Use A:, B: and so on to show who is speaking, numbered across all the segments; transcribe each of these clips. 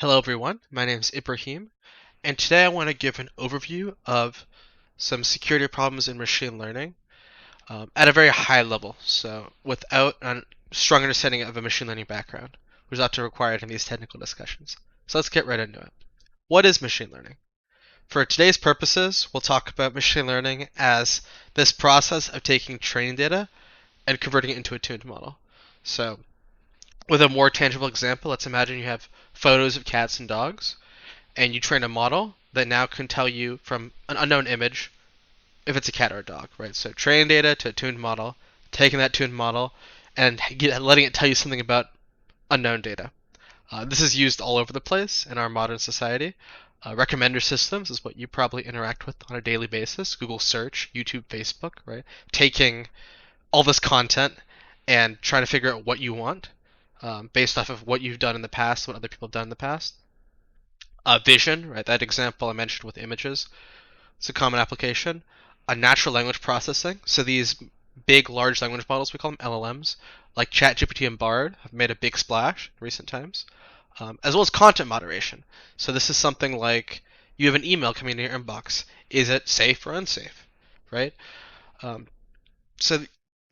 A: Hello everyone, my name is Ibrahim, and today I want to give an overview of some security problems in machine learning at a very high level, so without a strong understanding of a machine learning background, which is often required in these technical discussions. So let's get right into it. What is machine learning? For today's purposes, we'll talk about machine learning as this process of taking training data and converting it into a tuned model. So with a more tangible example, let's imagine you have photos of cats and dogs, and you train a model that now can tell you from an unknown image if it's a cat or a dog, right? So training data to a tuned model, taking that tuned model, and letting it tell you something about unknown data. This is used all over the place in our modern society. Recommender systems is what you probably interact with on a daily basis. Google search, YouTube, Facebook, right? Taking all this content and trying to figure out what you want based off of what you've done in the past, what other people have done in the past. Vision, right? That example I mentioned with images, it's a common application. Natural language processing. So these big, large language models, we call them LLMs, like ChatGPT and Bard, have made a big splash in recent times, as well as content moderation. So this is something like you have an email coming into your inbox. Is it safe or unsafe, right? Um, so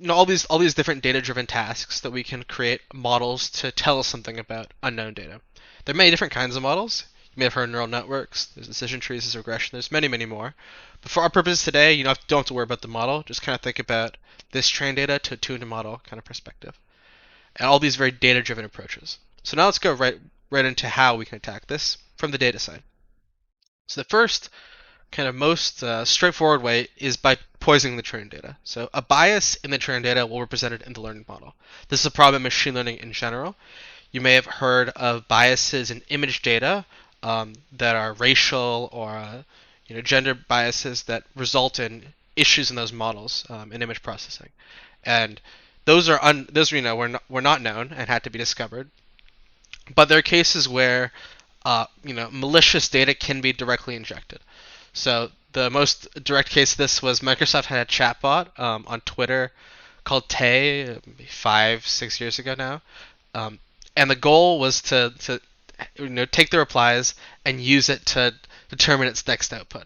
A: all these different data-driven tasks that we can create models to tell us something about unknown data. There are many different kinds of models. You may have heard of neural networks. There's decision trees. There's regression. There's many, many more. But for our purposes today, you don't have to worry about the model. Just kind of think about this trained data to tune a model kind of perspective, and all these very data-driven approaches. So now let's go right into how we can attack this from the data side. So the first kind of most straightforward way is by poisoning the training data. So a bias in the training data will be represented in the learning model. This is a problem in machine learning in general. You may have heard of biases in image data that are racial or gender biases that result in issues in those models in image processing, and those were not known and had to be discovered. But there are cases where malicious data can be directly injected. So the most direct case of this was Microsoft had a chatbot on Twitter called Tay, 5, 6 years ago now, and the goal was to take the replies and use it to determine its next output.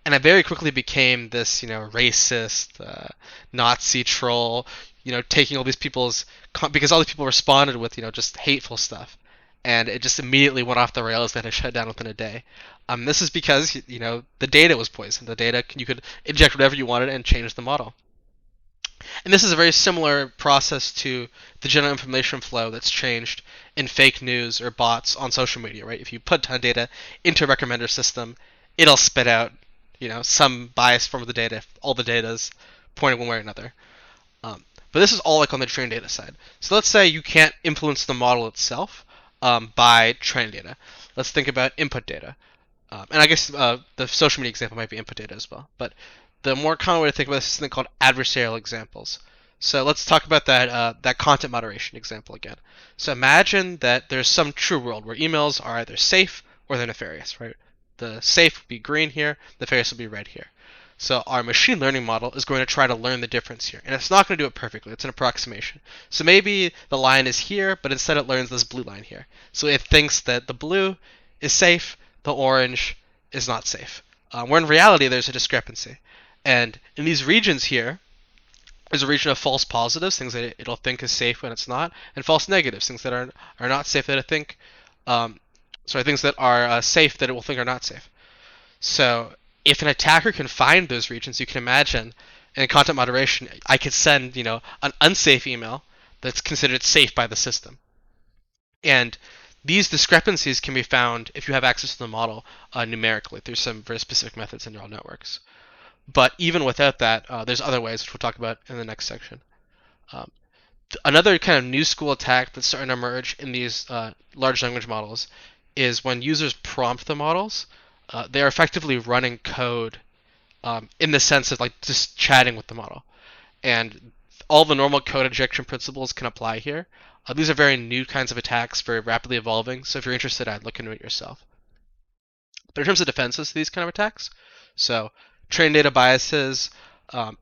A: And it very quickly became this racist, Nazi troll, taking all these people's because all these people responded with just hateful stuff, and it just immediately went off the rails. That it shut down within a day. This is because the data was poisoned. The data you could inject whatever you wanted and change the model. And this is a very similar process to the general information flow that's changed in fake news or bots on social media, right? If you put a ton of data into a recommender system, it'll spit out, some biased form of the data if all the data is pointing one way or another. But this is all like on the trained data side. So let's say you can't influence the model itself by trained data. Let's think about input data. And I guess the social media example might be input data as well. But the more common way to think about this is something called adversarial examples. So let's talk about that content moderation example again. So imagine that there's some true world where emails are either safe or they're nefarious, right? The safe would be green here, the nefarious will be red here. So our machine learning model is going to try to learn the difference here. And it's not going to do it perfectly. It's an approximation. So maybe the line is here, but instead it learns this blue line here. So it thinks that the blue is safe, the orange is not safe. Where in reality there's a discrepancy. And in these regions here, there's a region of false positives, things that it'll think is safe when it's not, and false negatives, things that are not safe that it think, things that are safe that it will think are not safe. So if an attacker can find those regions, you can imagine in content moderation, I could send an unsafe email that's considered safe by the system. And these discrepancies can be found if you have access to the model numerically through some very specific methods in neural networks. But even without that, there's other ways, which we'll talk about in the next section. Another kind of new school attack that's starting to emerge in these large language models is when users prompt the models, they're effectively running code in the sense of like just chatting with the model. And all the normal code injection principles can apply here. These are very new kinds of attacks, very rapidly evolving, so if you're interested, I'd look into it yourself. But in terms of defenses to these kind of attacks, so trained data biases,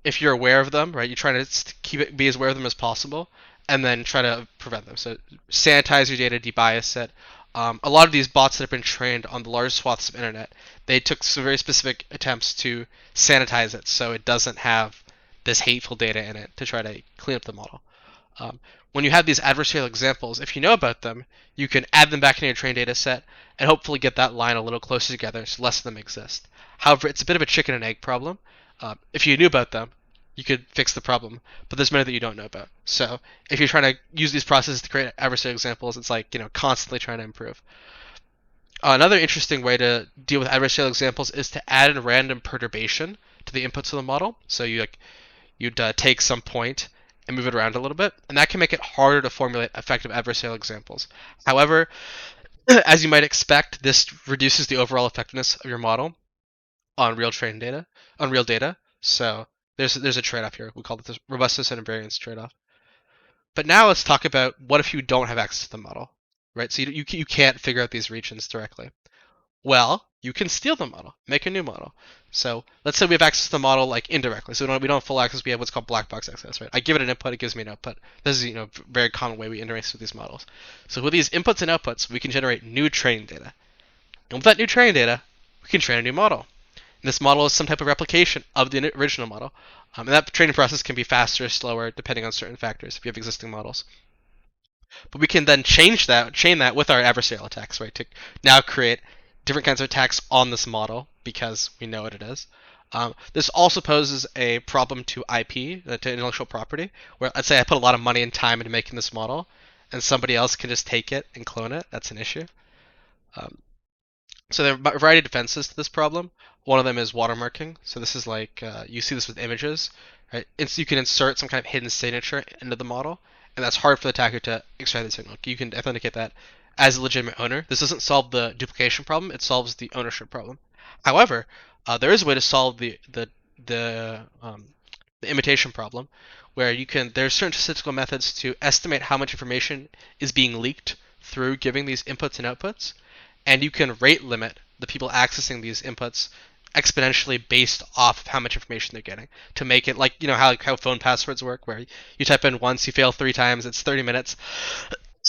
A: if you're aware of them, right, you try to be as aware of them as possible, and then try to prevent them. So sanitize your data, debias it. A lot of these bots that have been trained on the large swaths of internet, they took some very specific attempts to sanitize it so it doesn't have this hateful data in it to try to clean up the model. Um, when you have these adversarial examples, if you know about them, you can add them back into your trained data set and hopefully get that line a little closer together so less of them exist. However, it's a bit of a chicken and egg problem. If you knew about them, you could fix the problem, but there's many that you don't know about. So if you're trying to use these processes to create adversarial examples, it's like, constantly trying to improve. Another interesting way to deal with adversarial examples is to add in random perturbation to the inputs of the model. So you'd take some point and move it around a little bit, and that can make it harder to formulate effective adversarial examples. However, as you might expect, this reduces the overall effectiveness of your model on real data. So there's a trade-off here. We call it the robustness and invariance trade-off. But now let's talk about what if you don't have access to the model, right? So you can't figure out these regions directly. Well, you can steal the model, make a new model. So let's say we have access to the model like indirectly. So we don't have full access. We have what's called black box access, right? I give it an input, it gives me an output. This is a very common way we interface with these models. So with these inputs and outputs, we can generate new training data. And with that new training data, we can train a new model. And this model is some type of replication of the original model. And that training process can be faster or slower depending on certain factors if you have existing models. But we can then chain that with our adversarial attacks, right? To now create different kinds of attacks on this model because we know what it is. This also poses a problem to IP, to intellectual property, where let's say I put a lot of money and time into making this model, and somebody else can just take it and clone it. That's an issue. So there are a variety of defenses to this problem. One of them is watermarking. So this is like, you see this with images, right? You can insert some kind of hidden signature into the model, and that's hard for the attacker to extract the signal. You can authenticate that as a legitimate owner. This doesn't solve the duplication problem, it solves the ownership problem. However, there is a way to solve the imitation problem, where there are certain statistical methods to estimate how much information is being leaked through giving these inputs and outputs, and you can rate limit the people accessing these inputs exponentially based off of how much information they're getting to make it like how phone passwords work, where you type in once, you fail 3 times, it's 30 minutes.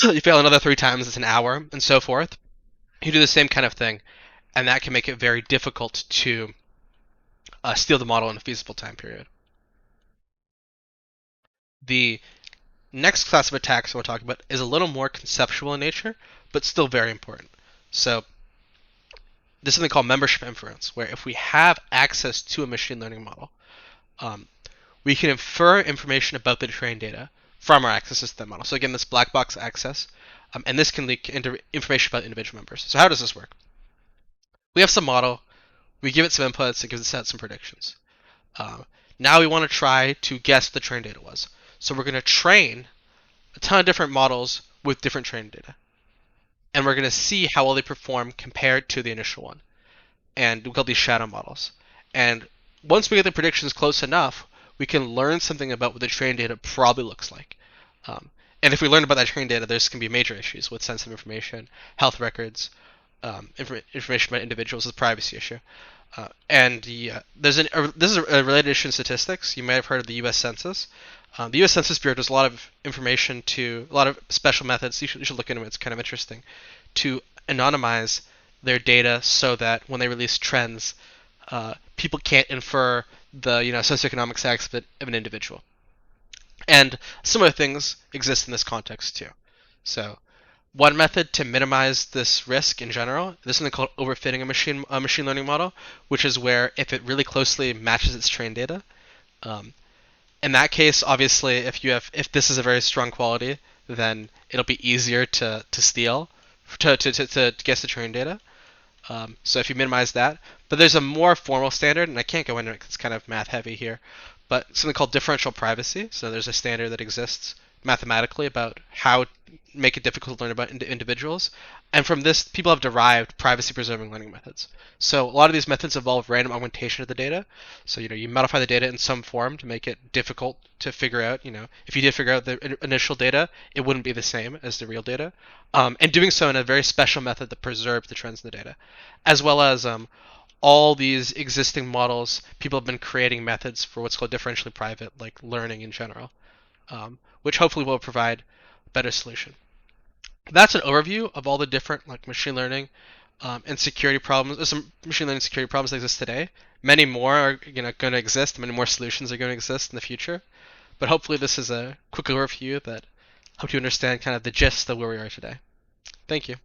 A: You fail another 3 times, it's an hour, and so forth. You do the same kind of thing, and that can make it very difficult to steal the model in a feasible time period. The next class of attacks we'll talk about is a little more conceptual in nature, but still very important. So there's something called membership inference, where if we have access to a machine learning model, we can infer information about the trained data from our access to that model. So again, this black box access, and this can leak into information about individual members. So how does this work? We have some model, we give it some inputs, it gives us out some predictions. Now we want to try to guess what the trained data was. So we're going to train a ton of different models with different trained data. And we're going to see how well they perform compared to the initial one. And we call these shadow models. And once we get the predictions close enough, we can learn something about what the trained data probably looks like. And if we learn about that trained data, there's going to be major issues with sensitive information, health records, information about individuals, is a privacy issue. This is a related issue in statistics. You might have heard of the U.S. Census. The U.S. Census Bureau does a lot of information a lot of special methods. You should look into it. It's kind of interesting to anonymize their data so that when they release trends, people can't infer the socioeconomic status of an individual. And similar things exist in this context too. So one method to minimize this risk in general, there's something called overfitting a machine learning model, which is where if it really closely matches its trained data, in that case, obviously, if this is a very strong quality, then it'll be easier to steal, to guess the trained data. So if you minimize that, but there's a more formal standard, and I can't go into it because it's kind of math heavy here, but something called differential privacy. So there's a standard that exists mathematically about how make it difficult to learn about individuals. And from this, people have derived privacy-preserving learning methods. So a lot of these methods involve random augmentation of the data. So you modify the data in some form to make it difficult to figure out. If you did figure out the initial data, it wouldn't be the same as the real data. And doing so in a very special method that preserves the trends in the data, as well as all these existing models. People have been creating methods for what's called differentially private, like learning in general, which hopefully will provide a better solution. that's an overview of all the different like machine learning and security problems. There's some machine learning security problems that exist today. Many more are going to exist. Many more solutions are going to exist in the future. But hopefully, this is a quick overview that helped you understand kind of the gist of where we are today. Thank you.